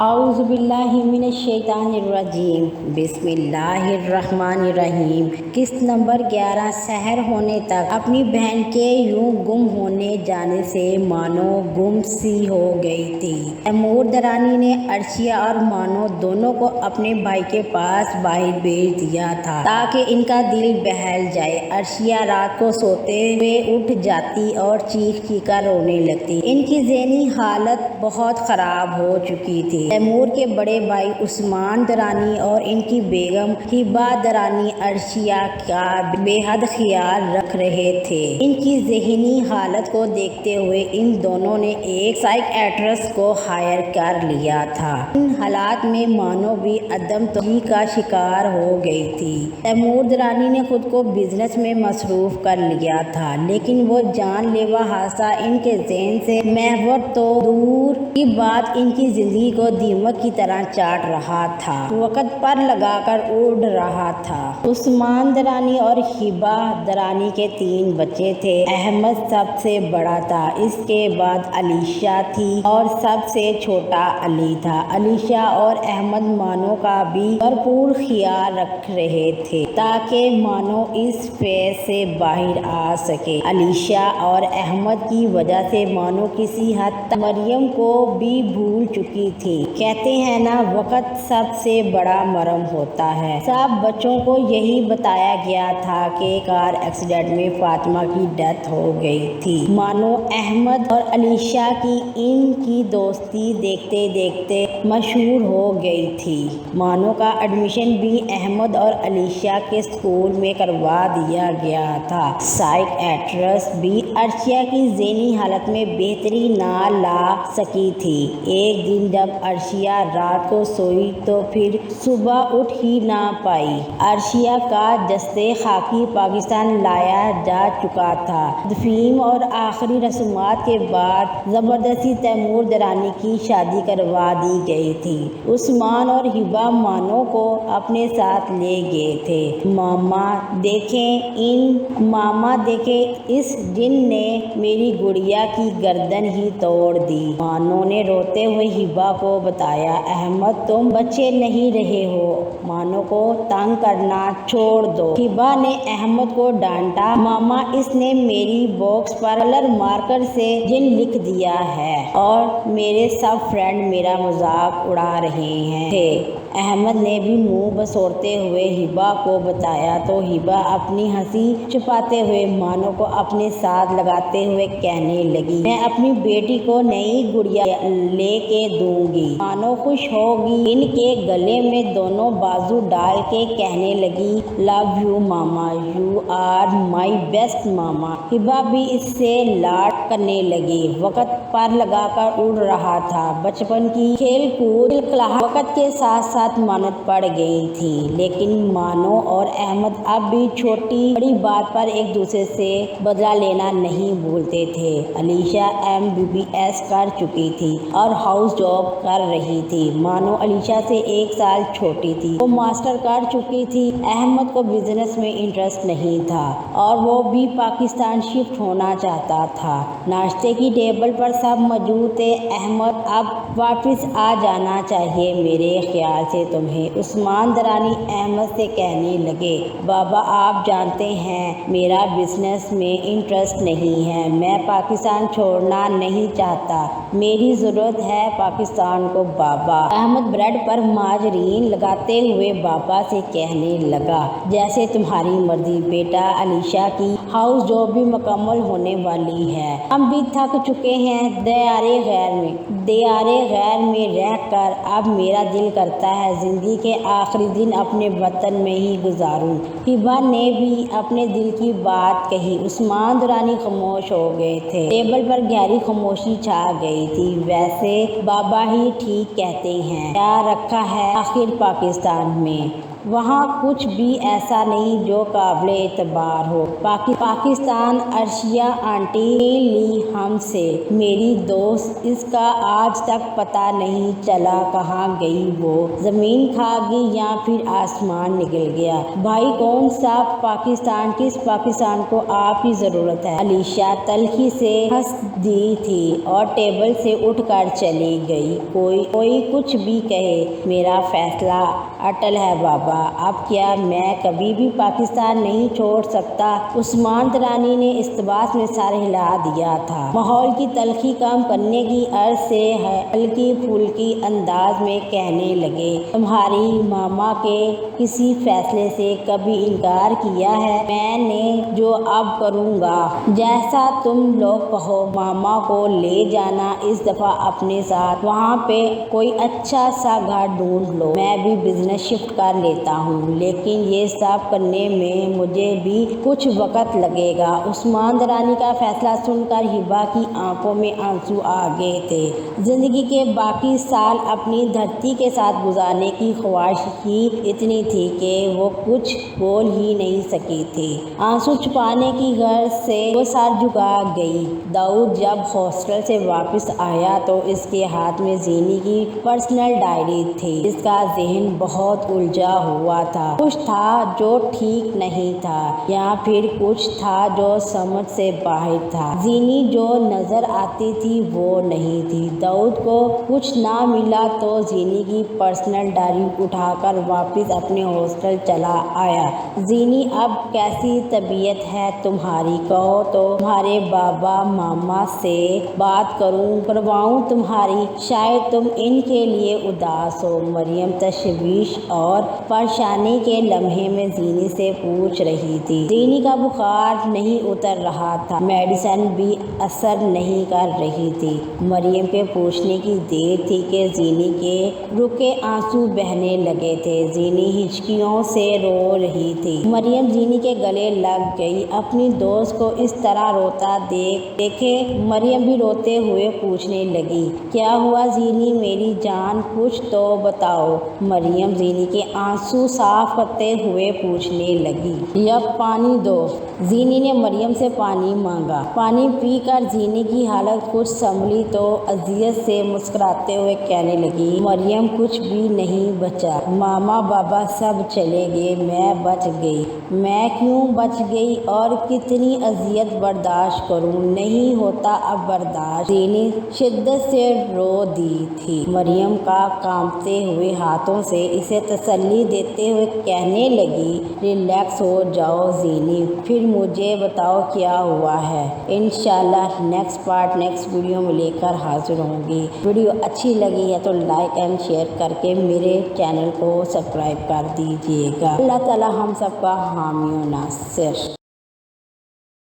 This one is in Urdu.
اعوذ باللہ من الشیطان الرجیم بسم اللہ الرحمن الرحیم۔ قسط نمبر 11۔ سحر ہونے تک اپنی بہن کے یوں گم ہونے جانے سے مانو گم سی ہو گئی تھی۔ تیمور درانی نے عرشیہ اور مانو دونوں کو اپنے بھائی کے پاس باہر بھیج دیا تھا تاکہ ان کا دل بہل جائے۔ عرشیہ رات کو سوتے ہوئے اٹھ جاتی اور چیخ چیخ کر رونے لگتی۔ ان کی ذہنی حالت بہت خراب ہو چکی تھی۔ تیمور کے بڑے بھائی عثمان درانی اور ان کی بیگم ہبہ درانی عرشیہ کا بے حد خیال رکھ رہے تھے۔ ان کی ذہنی حالت کو دیکھتے ہوئے ان دونوں نے ایک سائیکیٹرسٹ کو ہائر کر لیا تھا۔ ان حالات میں مانو بھی عدم توجہی کا شکار ہو گئی تھی۔ تیمور درانی نے خود کو بزنس میں مصروف کر لیا تھا، لیکن وہ جان لیوا حادثہ ان کے ذہن سے محو تو دور کی بات ان کی زندگی کو دیمک کی طرح چاٹ رہا تھا، وقت پر لگا کر اڑ رہا تھا۔ عثمان درانی اور ہبہ درانی کے 3 بچے تھے۔ احمد سب سے بڑا تھا، اس کے بعد علیشہ تھی اور سب سے چھوٹا علی تھا۔ علیشہ اور احمد مانو کا بھی بھرپور خیال رکھ رہے تھے تاکہ مانو اس فیز سے باہر آ سکے۔ علیشہ اور احمد کی وجہ سے مانو کسی حد تک مریم کو بھی بھول چکی تھی۔ کہتے ہیں نا، وقت سب سے بڑا مرہم ہوتا ہے۔ سب بچوں کو یہی بتایا گیا تھا کہ کار ایکسیڈنٹ میں فاطمہ کی ڈیتھ ہو گئی تھی۔ مانو، احمد اور علیشہ کی ان کی دوستی دیکھتے دیکھتے مشہور ہو گئی تھی۔ مانو کا ایڈمیشن بھی احمد اور علیشہ کے اسکول میں کروا دیا گیا تھا۔ سائیکیٹرسٹ بھی عرشیہ کی ذہنی حالت میں بہتری نہ لا سکی تھی۔ ایک دن جب عرشیہ رات کو سوئی تو پھر صبح اٹھ ہی نہ پائی۔ عرشیہ کا جسد خاکی پاکستان لایا جا چکا تھا۔ دفن اور آخری رسومات کے بعد زبردستی تیمور درانی کی شادی کروا دی گئی تھی۔ عثمان اور ہبہ مانو کو اپنے ساتھ لے گئے تھے۔ ماما دیکھیں، اس جن نے میری گڑیا کی گردن ہی توڑ دی۔ مانو نے روتے ہوئے ہبہ کو بتایا، احمد تم بچے نہیں رہے ہو، مانو کو تنگ کرنا چھوڑ دو۔ ہبہ نے احمد کو ڈانٹا، ماما اس نے میری باکس پر کلر مارکر سے جن لکھ دیا ہے اور میرے سب فرینڈ میرا مذاق اڑا رہے تھے۔ احمد نے بھی منہ بسورتے ہوئے ہبہ کو بتایا تو ہبہ اپنی ہنسی چھپاتے ہوئے مانو کو اپنے ساتھ لگاتے ہوئے کہنے لگی، میں اپنی بیٹی کو نئی گڑیا لے کے دوں گی۔ مانو خوش ہوگی ان کے گلے میں دونوں بازو ڈال کے کہنے لگی، love you mama, you are my best mama. Hiba بھی اس سے لاڈ کرنے لگی۔ وقت پر لگا کر اڑ رہا تھا۔ بچپن کی کھیل کود کھلکھلاہٹ وقت کے ساتھ ساتھ مانت پڑ گئی تھی، لیکن مانو اور احمد اب بھی چھوٹی بڑی بات پر ایک دوسرے سے بدلہ لینا نہیں بھولتے تھے۔ علیشہ MBBS کر چکی تھی اور ہاؤس جاب کر رہی تھی۔ مانو علیشہ سے 1 سال چھوٹی تھی۔ وہ ماسٹر کر چکی تھی۔ احمد کو بزنس میں انٹرسٹ نہیں تھا اور وہ بھی پاکستان شفٹ ہونا چاہتا تھا۔ ناشتے کی ٹیبل پر سب موجود تھے۔ احمد اب واپس آ جانا چاہیے میرے خیال سے تمہیں، عثمان درانی احمد سے کہنے لگے۔ بابا آپ جانتے ہیں میرا بزنس میں انٹرسٹ نہیں ہے، میں پاکستان چھوڑنا نہیں چاہتا، میری ضرورت ہے پاکستان کو بابا۔ احمد بریڈ پر مارجرین لگاتے ہوئے بابا سے کہنے لگا، جیسے تمہاری مرضی بیٹا۔ علیشہ کی ہاؤس جاب بھی مکمل ہونے والی ہے، ہم بھی تھک چکے ہیں دیارے غیر میں رہ کر۔ اب میرا دل کرتا ہے زندگی کے آخری دن اپنے وطن میں ہی گزاروں۔ ہبہ نے بھی اپنے دل کی بات کہی۔ عثمان درانی خاموش ہو گئے تھے۔ ٹیبل پر گہری خاموشی چھا گئی تھی۔ ویسے بابا ہی ٹھیک کہتے ہیں، کیا رکھا ہے آخر پاکستان میں، وہاں کچھ بھی ایسا نہیں جو قابل اعتبار ہو۔ پاکستان عرشیہ آنٹی نے لی ہم سے، میری دوست، اس کا آج تک پتہ نہیں چلا کہاں گئی وہ، زمین کھا گئی یا پھر آسمان نکل گیا۔ بھائی کون سا پاکستان، کس پاکستان کو آپ کی ضرورت ہے؟ علیشہ تلخی سے ہنس دی تھی اور ٹیبل سے اٹھ کر چلی گئی۔ کوئی کچھ بھی کہے، میرا فیصلہ اٹل ہے بابا، اب کیا میں کبھی بھی پاکستان نہیں چھوڑ سکتا؟ عثمان درانی نے استباس میں سر ہلا دیا تھا۔ ماحول کی تلخی کم کرنے کی غرض سے ہلکی پھلکی انداز میں کہنے لگے، تمہاری ماما کے کسی فیصلے سے کبھی انکار کیا ہے؟ میں نے جو اب کروں گا جیسا تم لوگ کہو، ماما کو لے جانا اس دفعہ اپنے ساتھ، وہاں پہ کوئی اچھا سا گھر ڈھونڈ لو، میں بھی بزنس شفٹ کر لیتا ہوں، لیکن یہ سب کرنے میں مجھے بھی کچھ وقت لگے گا۔ عثمان درانی کا فیصلہ سن کر ہبا کی آنکھوں میں آنسو آ گئے تھے۔ زندگی کے باقی سال اپنی دھرتی کے ساتھ گزارنے کی خواہش ہی اتنی تھی کہ وہ کچھ بول ہی نہیں سکی تھی۔ آنسو چھپانے کی غرض سے وہ سر جھکا گئی۔ داؤد جب ہاسٹل سے واپس آیا تو اس کے ہاتھ میں زینی کی پرسنل ڈائری تھی۔ اس کا ذہن بہت الجھا ہوا تھا، کچھ تھا جو ٹھیک نہیں تھا یا پھر کچھ تھا جو سمجھ سے باہر تھا۔ زینی جو نظر آتی تھی وہ نہیں تھی۔ داؤد کو کچھ نہ ملا تو زینی کی پرسنل ڈائری اٹھا کر واپس اپنے ہاسٹل چلا آیا۔ زینی اب کیسی طبیعت ہے تمہاری؟ کہو تو تمہارے بابا ماما سے بات کرواؤں تمہاری، شاید تم ان کے لیے اداس ہو۔ مریم تشویش اور پریشانی کے لمحے میں زینی سے پوچھ رہی تھی۔ زینی کا بخار نہیں اتر رہا تھا، میڈیسن بھی اثر نہیں کر رہی تھی۔ مریم کے پوچھنے کی دیر تھی کہ زینی کے رکے آنسو بہنے لگے تھے۔ زینی ہچکیوں سے رو رہی تھی۔ مریم زینی کے گلے لگ گئی۔ اپنی دوست کو اس طرح روتا دیکھے مریم بھی روتے ہوئے پوچھنے لگی، کیا ہوا زینی میری جان، کچھ تو بتاؤ؟ مریم زینی کے آنسو صاف کرتے ہوئے پوچھنے لگی، یا پانی دو؟ زینی نے مریم سے پانی مانگا۔ پانی پی کر زینی کی حالت کچھ سنبھلی تو اذیت سے مسکراتے ہوئے کہنے لگی، مریم کچھ بھی نہیں بچا، ماما بابا سب چلے گئے، میں بچ گئی۔ میں کیوں بچ گئی اور کتنی اذیت برداشت کروں؟ نہیں ہوتا اب برداشت۔ زینی شدت سے رو دی تھی۔ مریم کا کانپتے ہوئے ہاتھوں سے اسے تسلی دیتے ہوئے کہنے لگی، ریلیکس ہو جاؤ زینی، پھر مجھے بتاؤ کیا ہوا ہے۔ انشاءاللہ نیکسٹ پارٹ نیکسٹ ویڈیو میں لے کر حاضر ہوں گی۔ ویڈیو اچھی لگی ہے تو لائک اینڈ شیئر کر کے میرے چینل کو سبسکرائب کر دیجیے گا۔ اللہ تعالی ہم سب کا حامی و ناصر۔